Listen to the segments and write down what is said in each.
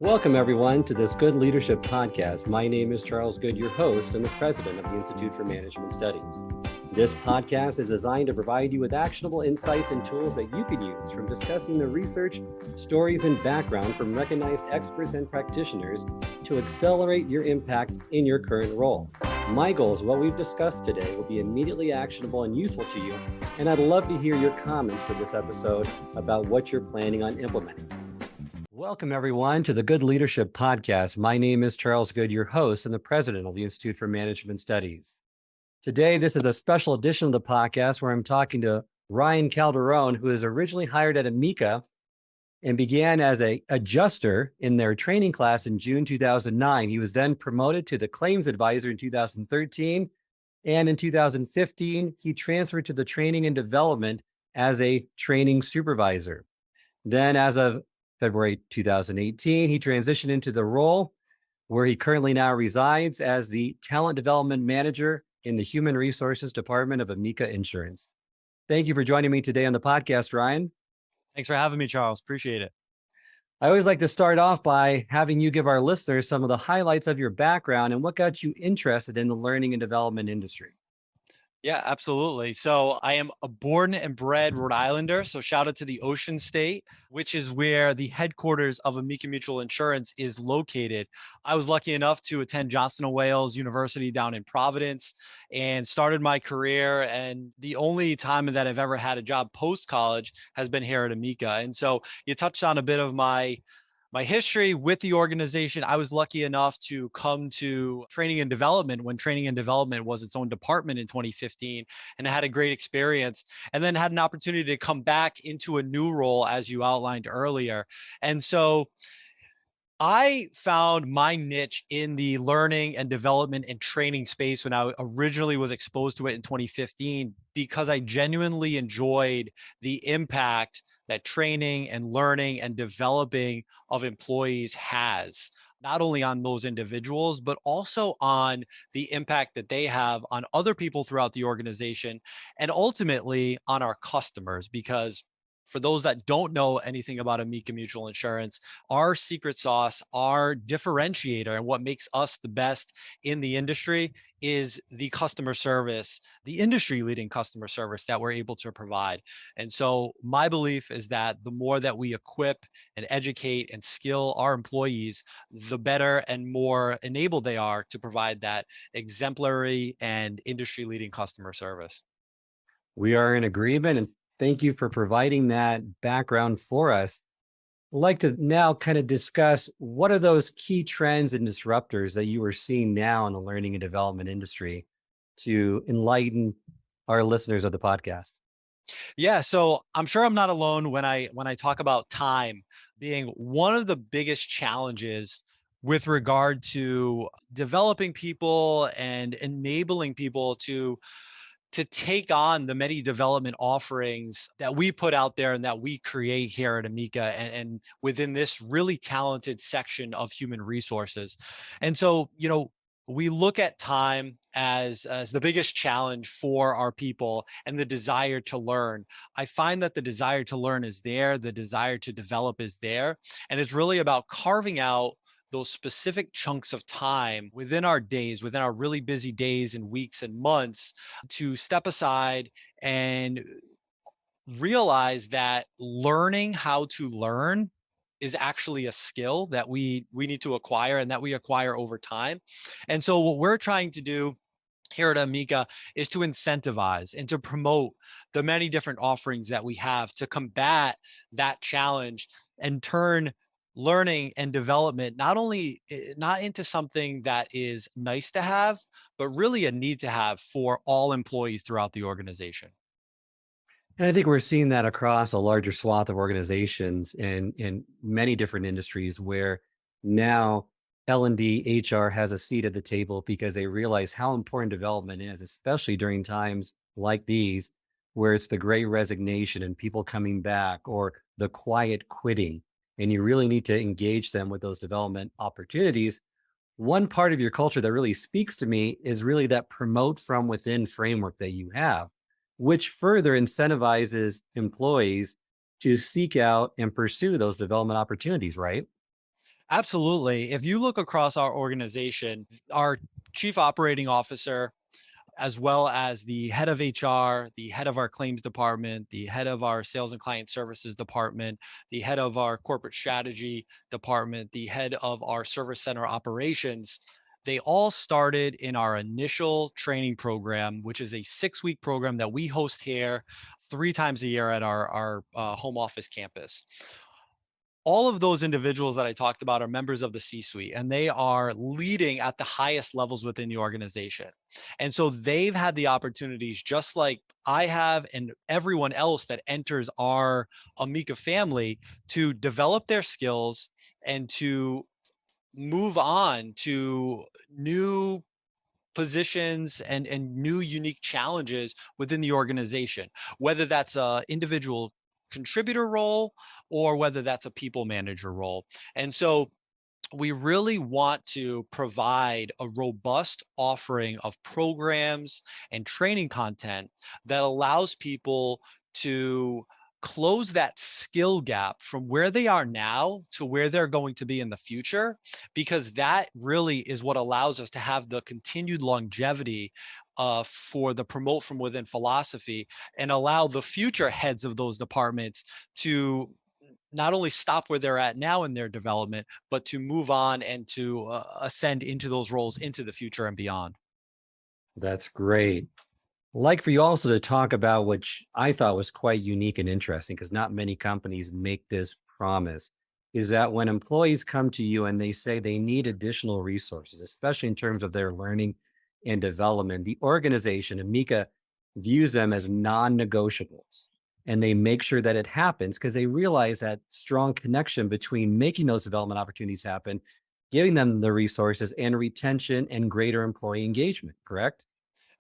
Welcome, everyone, to this Good Leadership Podcast. My name is Charles Good, your host and the president of the Institute for Management Studies. This podcast is designed to provide you with actionable insights and tools that you can use from discussing the research, stories, and background from recognized experts and practitioners to accelerate your impact in your current role. My goal is what we've discussed today will be immediately actionable and useful to you, and I'd love to hear your comments for this episode about what you're planning on implementing. Welcome, everyone, to the Good Leadership Podcast. My name is Charles Good, your host and the president of the Institute for Management Studies. Today, this is a special edition of the podcast where I'm talking to Ryan Caldarone, who is originally hired at Amica and began as an adjuster in their training class in June 2009. He was then promoted to the claims advisor in 2013. And in 2015, he transferred to the training and development as a training supervisor. Then as of February 2018, he transitioned into the role where he currently now resides as the talent development manager in the human resources department of Amica Insurance. Thank you for joining me today on the podcast, Ryan. Thanks for having me, Charles. Appreciate it. I always like to start off by having you give our listeners some of the highlights of your background and what got you interested in the learning and development industry. Yeah, absolutely. So I am a born and bred Rhode Islander. So shout out to the Ocean State, which is where the headquarters of Amica Mutual Insurance is located. I was lucky enough to attend Johnson & Wales University down in Providence and started my career. And the only time that I've ever had a job post-college has been here at Amica. And so you touched on a bit of my history with the organization. I was lucky enough to come to training and development when training and development was its own department in 2015, and I had a great experience, and then had an opportunity to come back into a new role, as you outlined earlier. And so I found my niche in the learning and development and training space when I originally was exposed to it in 2015, because I genuinely enjoyed the impact that training and learning and developing of employees has, not only on those individuals, but also on the impact that they have on other people throughout the organization and ultimately on our customers. Because for those that don't know anything about Amica Mutual Insurance, our secret sauce, our differentiator, and what makes us the best in the industry is the customer service, the industry leading customer service that we're able to provide. And so my belief is that the more that we equip and educate and skill our employees, the better and more enabled they are to provide that exemplary and industry leading customer service. We are in agreement, and thank you for providing that background for us. I'd like to now kind of discuss what are those key trends and disruptors that you are seeing now in the learning and development industry to enlighten our listeners of the podcast. Yeah, so I'm sure I'm not alone when I talk about time being one of the biggest challenges with regard to developing people and enabling people to take on the many development offerings that we put out there and that we create here at Amica and within this really talented section of human resources. And so, we look at time as the biggest challenge for our people and the desire to learn. I find that the desire to learn is there, the desire to develop is there, and it's really about carving out those specific chunks of time within our days, within our really busy days and weeks and months, to step aside and realize that learning how to learn is actually a skill that we need to acquire and that we acquire over time. And so what we're trying to do here at Amica is to incentivize and to promote the many different offerings that we have to combat that challenge and turn learning and development not into something that is nice to have, but really a need to have for all employees throughout the organization. And I think we're seeing that across a larger swath of organizations in many different industries where now L&D HR has a seat at the table because they realize how important development is, especially during times like these, where it's the great resignation and people coming back or the quiet quitting. And you really need to engage them with those development opportunities. One part of your culture that really speaks to me is really that promote from within framework that you have, which further incentivizes employees to seek out and pursue those development opportunities, right? Absolutely. If you look across our organization, our chief operating officer, as well as the head of HR, the head of our claims department, the head of our sales and client services department, the head of our corporate strategy department, the head of our service center operations, they all started in our initial training program, which is a 6-week program that we host here 3 times a year at our home office campus. All of those individuals that I talked about are members of the C-suite, and they are leading at the highest levels within the organization. And so they've had the opportunities, just like I have and everyone else that enters our Amica family, to develop their skills and to move on to new positions and new unique challenges within the organization, whether that's a individual contributor role or whether that's a people manager role. And so we really want to provide a robust offering of programs and training content that allows people to close that skill gap from where they are now to where they're going to be in the future, because that really is what allows us to have the continued longevity for the promote from within philosophy, and allow the future heads of those departments to not only stop where they're at now in their development, but to move on and to ascend into those roles into the future and beyond. That's great. Like for you also to talk about, which I thought was quite unique and interesting because not many companies make this promise, is that when employees come to you and they say they need additional resources, especially in terms of their learning and development, the organization, Amica, views them as non negotiables. And they make sure that it happens because they realize that strong connection between making those development opportunities happen, giving them the resources, and retention and greater employee engagement, correct?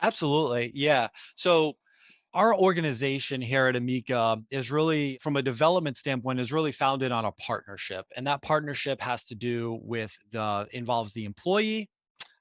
Absolutely. Yeah. So our organization here at Amica is really, from a development standpoint, is really founded on a partnership. And that partnership has to do with involves the employee,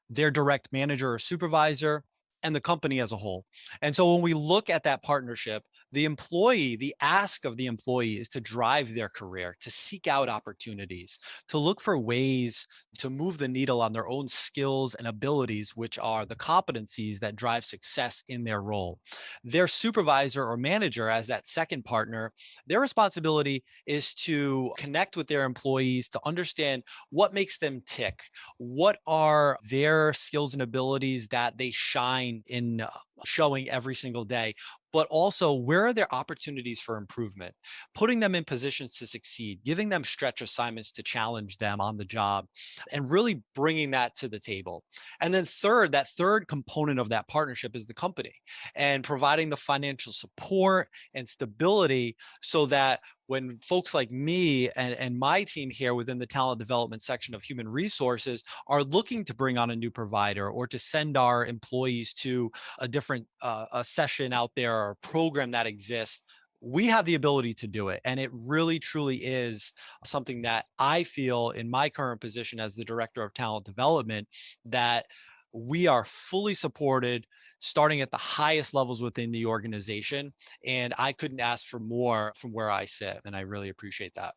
their direct manager or supervisor, and the company as a whole. And so when we look at that partnership, the ask of the employee is to drive their career, to seek out opportunities, to look for ways to move the needle on their own skills and abilities, which are the competencies that drive success in their role. Their supervisor or manager, as that second partner, their responsibility is to connect with their employees to understand what makes them tick, what are their skills and abilities that they shine in showing every single day, but also where are their opportunities for improvement, putting them in positions to succeed, giving them stretch assignments to challenge them on the job, and really bringing that to the table. And then third, that third component of that partnership is the company, and providing the financial support and stability so that when folks like me and my team here within the talent development section of human resources are looking to bring on a new provider or to send our employees to a different a session out there or a program that exists, we have the ability to do it. And it really truly is something that I feel in my current position as the director of talent development, that we are fully supported starting at the highest levels within the organization. And I couldn't ask for more from where I sit. And I really appreciate that.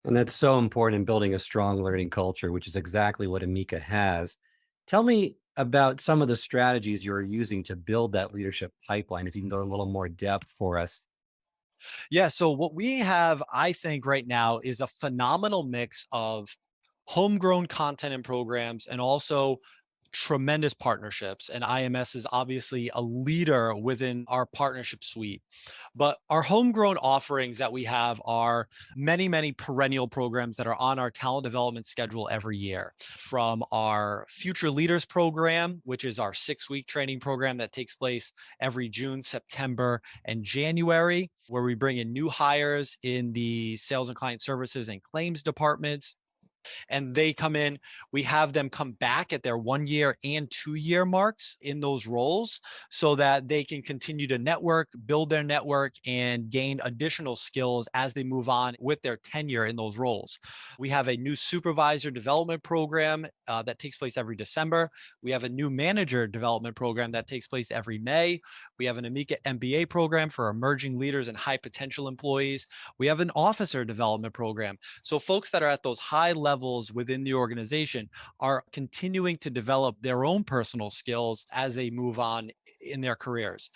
And that's so important in building a strong learning culture, which is exactly what Amica has. Tell me about some of the strategies you're using to build that leadership pipeline, if you can go a little more depth for us. Yeah. So what we have, I think, right now is a phenomenal mix of homegrown content and programs, and also tremendous partnerships. And IMS is obviously a leader within our partnership suite. But our homegrown offerings that we have are many, many perennial programs that are on our talent development schedule every year. From our Future Leaders program, which is our 6-week training program that takes place every June, September, and January, where we bring in new hires in the sales and client services and claims departments, and they come in. We have them come back at their 1 year and 2 year marks in those roles so that they can continue to network, build their network, and gain additional skills as they move on with their tenure in those roles. We have a new supervisor development program that takes place every December. We have a new manager development program that takes place every May. We have an Amica MBA program for emerging leaders and high potential employees. We have an officer development program. So folks that are at those high level levels within the organization are continuing to develop their own personal skills as they move on in their careers.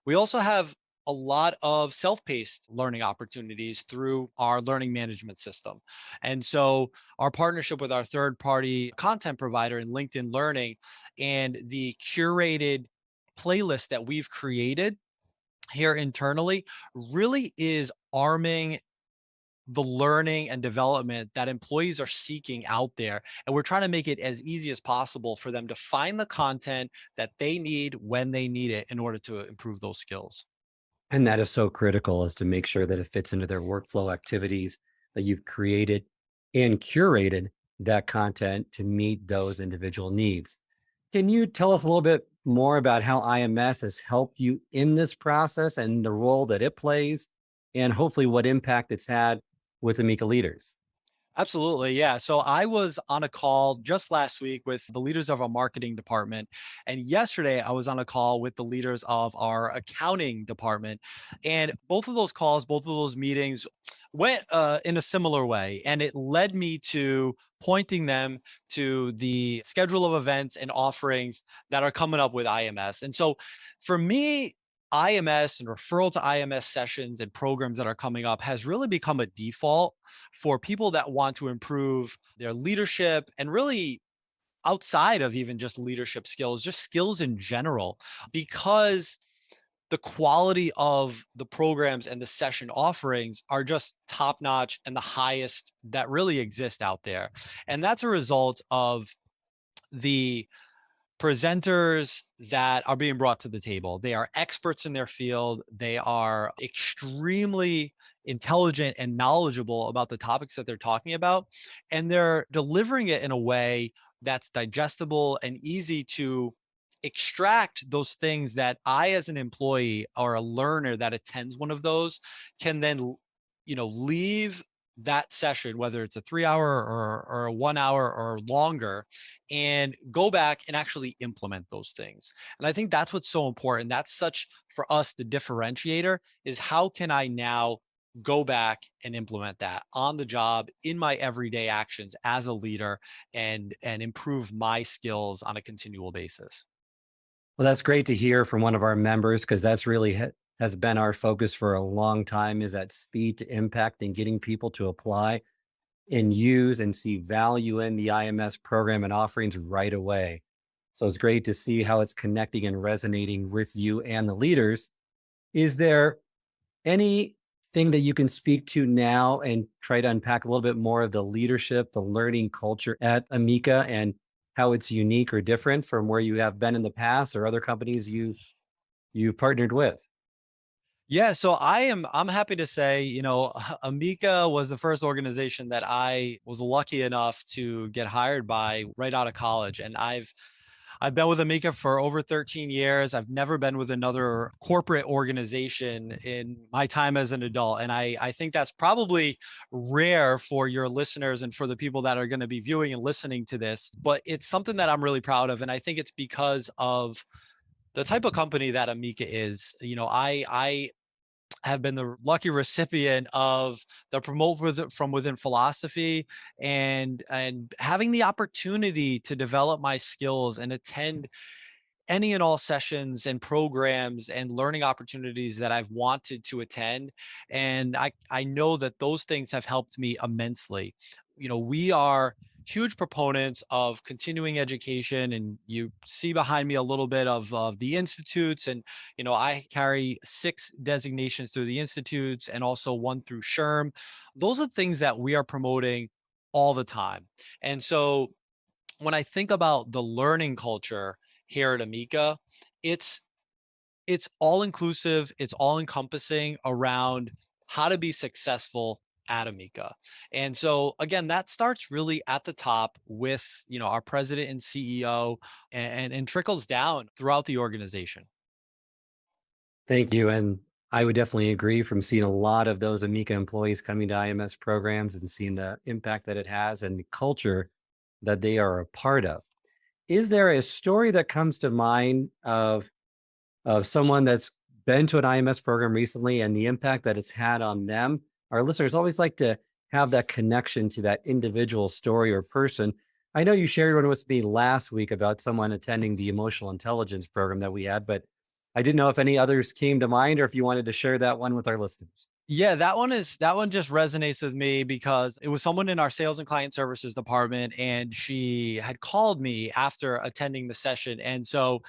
We also have a lot of self-paced learning opportunities through our learning management system. And so our partnership with our third-party content provider in LinkedIn Learning and the curated playlist that we've created here internally really is arming the learning and development that employees are seeking out there. And we're trying to make it as easy as possible for them to find the content that they need when they need it in order to improve those skills. And that is so critical, is to make sure that it fits into their workflow activities, that you've created and curated that content to meet those individual needs. Can you tell us a little bit more about how IMS has helped you in this process and the role that it plays, and hopefully what impact it's had with Amica leaders? Absolutely. Yeah. So I was on a call just last week with the leaders of our marketing department. And yesterday I was on a call with the leaders of our accounting department. And both of those calls, both of those meetings went in a similar way. And it led me to pointing them to the schedule of events and offerings that are coming up with IMS. And so for me, IMS and referral to IMS sessions and programs that are coming up has really become a default for people that want to improve their leadership and really outside of even just leadership skills, just skills in general, because the quality of the programs and the session offerings are just top notch and the highest that really exist out there. And that's a result of the presenters that are being brought to the table. They are experts in their field. They are extremely intelligent and knowledgeable about the topics that they're talking about. And they're delivering it in a way that's digestible and easy to extract those things that I, as an employee or a learner that attends one of those, can then, leave that session, whether it's a 3 hour or a 1 hour or longer, and go back and actually implement those things. And I think that's what's so important. That's such, for us, the differentiator is how can I now go back and implement that on the job in my everyday actions as a leader and improve my skills on a continual basis. Well, that's great to hear from one of our members, because that's really has been our focus for a long time, is that speed to impact and getting people to apply and use and see value in the IMS program and offerings right away. So it's great to see how it's connecting and resonating with you and the leaders. Is there anything that you can speak to now and try to unpack a little bit more of the leadership, the learning culture at Amica, and how it's unique or different from where you have been in the past or other companies you've partnered with? Yeah, so I'm happy to say, Amica was the first organization that I was lucky enough to get hired by right out of college. And I've been with Amica for over 13 years. I've never been with another corporate organization in my time as an adult. And I think that's probably rare for your listeners and for the people that are going to be viewing and listening to this. But it's something that I'm really proud of. And I think it's because of the type of company that Amica is. I have been the lucky recipient of the from within philosophy, and having the opportunity to develop my skills and attend any and all sessions and programs and learning opportunities that I've wanted to attend. And I know that those things have helped me immensely. We are huge proponents of continuing education, and you see behind me a little bit of the institutes. And I carry 6 designations through the institutes and also 1 through SHRM. Those are things that we are promoting all the time. And so when I think about the learning culture here at Amica, it's it's all inclusive, it's all encompassing around how to be successful at Amica. And so again, that starts really at the top with, our president and CEO, and trickles down throughout the organization. Thank you. And I would definitely agree, from seeing a lot of those Amica employees coming to IMS programs and seeing the impact that it has and the culture that they are a part of. Is there a story that comes to mind of someone that's been to an IMS program recently and the impact that it's had on them? Our listeners always like to have that connection to that individual story or person. I know you shared one with me last week about someone attending the emotional intelligence program that we had, but I didn't know if any others came to mind or if you wanted to share that one with our listeners. Yeah, that one just resonates with me because it was someone in our sales and client services department, and she had called me after attending the session. And so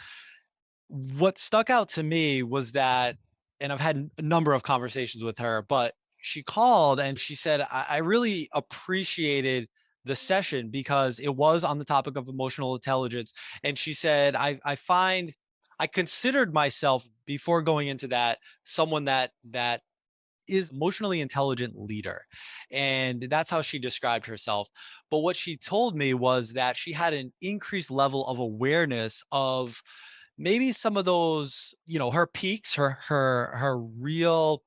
what stuck out to me was that, and I've had a number of conversations with her, but she called and she said, I really appreciated the session because it was on the topic of emotional intelligence. And she said, I considered myself before going into that someone that is emotionally intelligent leader. And that's how she described herself. But what she told me was that she had an increased level of awareness of maybe some of those, her peaks, her real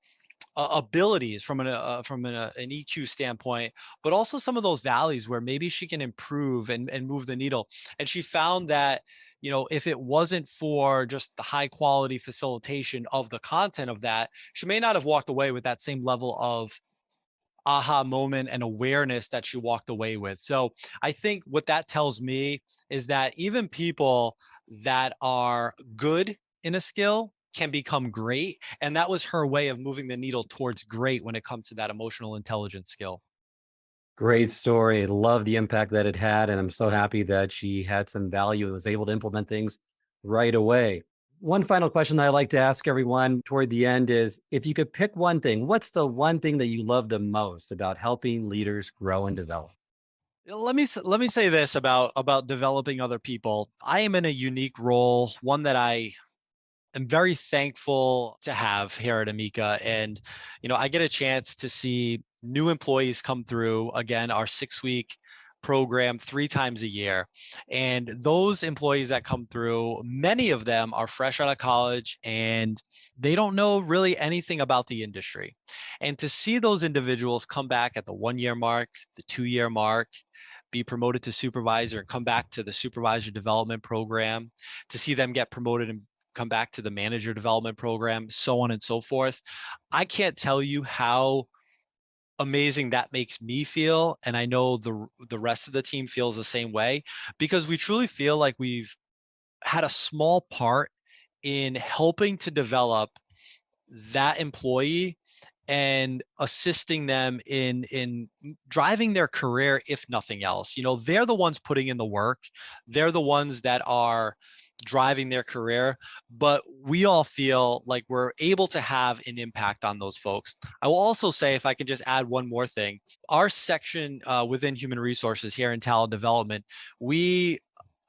abilities an EQ standpoint, but also some of those valleys where maybe she can improve and move the needle. And she found that, if it wasn't for just the high quality facilitation of the content of that, she may not have walked away with that same level of aha moment and awareness that she walked away with. So I think what that tells me is that even people that are good in a skill can become great. And that was her way of moving the needle towards great when it comes to that emotional intelligence skill. Great story. Love the impact that it had. And I'm so happy that she had some value and was able to implement things right away. One final question that I like to ask everyone toward the end is, if you could pick one thing, what's the one thing that you love the most about helping leaders grow and develop? Let me say this about developing other people. I am in a unique role, one that I'm very thankful to have here at Amica. And, I get a chance to see new employees come through, again, our 6-week program 3 times a year. And those employees that come through, many of them are fresh out of college and they don't know really anything about the industry. And to see those individuals come back at the 1 year mark, the 2 year mark, be promoted to supervisor and come back to the supervisor development program, to see them get promoted and come back to the manager development program, so on and so forth. I can't tell you how amazing that makes me feel. And I know the rest of the team feels the same way, because we truly feel like we've had a small part in helping to develop that employee and assisting them in driving their career, if nothing else. They're the ones putting in the work. They're the ones that are driving their career, but we all feel like we're able to have an impact on those folks. I will also say, if I can just add one more thing, our section within human resources here in talent development, we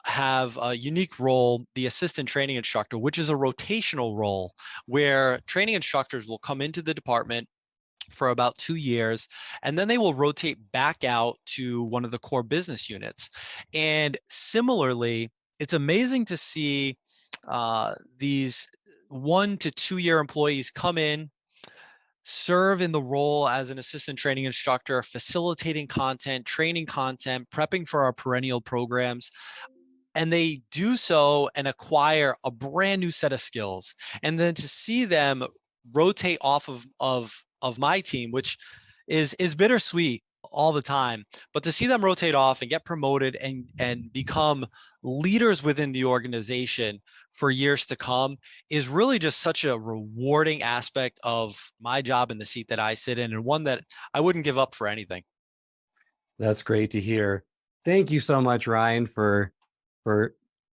have a unique role, the assistant training instructor, which is a rotational role where training instructors will come into the department for about 2 years, and then they will rotate back out to one of the core business units. And similarly, it's amazing to see these 1 to 2 year employees come in, serve in the role as an assistant training instructor, facilitating content, training content, prepping for our perennial programs, and they do so and acquire a brand new set of skills. And then to see them rotate off of my team, which is bittersweet all the time, but to see them rotate off and get promoted and become leaders within the organization for years to come is really just such a rewarding aspect of my job in the seat that I sit in, and one that I wouldn't give up for anything. That's great to hear. Thank you so much, Ryan, for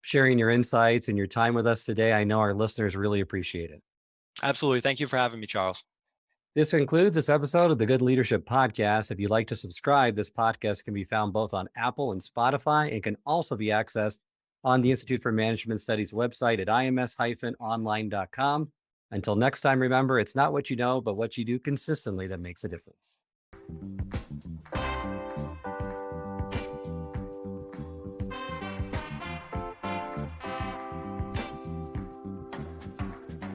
sharing your insights and your time with us today. I know our listeners really appreciate it. Absolutely. Thank you for having me, Charles. This concludes this episode of the Good Leadership Podcast. If you'd like to subscribe, this podcast can be found both on Apple and Spotify and can also be accessed on the Institute for Management Studies website at ins-online.com. Until next time, remember, it's not what you know, but what you do consistently that makes a difference.